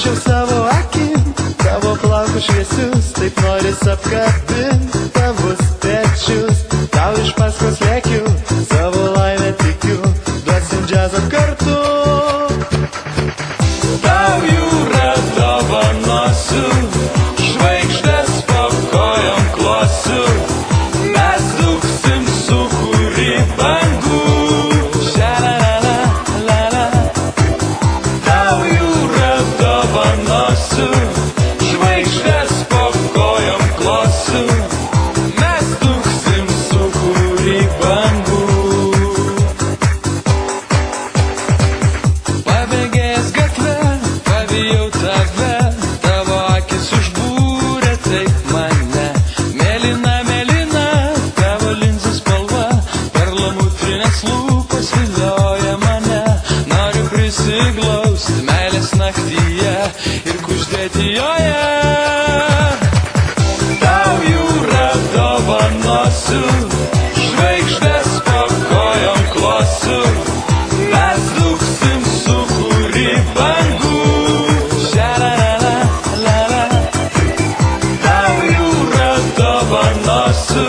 Prašau savo akim, tavo plaukus šviesius, taip noris apkabint tavus pečius. Tau iš paskos lėkiu, savo laimę tikiu, duosim džiazą kartu. Tau jūra dovanosiu, žvaigždės po kojom klosiu, mes dūksim sūkurį bangų. Šalalala. Tau jūra dovanosiu, žvaigždės po kojom klosiu, mes dūksim sūkurį bangų. Pabėgęs gatvę, pavijau tave, tavo akis užbūrė taip mane. Mėlyna, mėlyna, tavo linzų spalva, perlamutrinės lūpos vilioja mane. Noriu prisiglausti meilės naktyje ir kuždėti joje. Tau jūra dovanosiu, žvaigždės po kojom klosiu, mes dūksim sūkurį bangų. Šalalala. Tau jūra dovanosiu,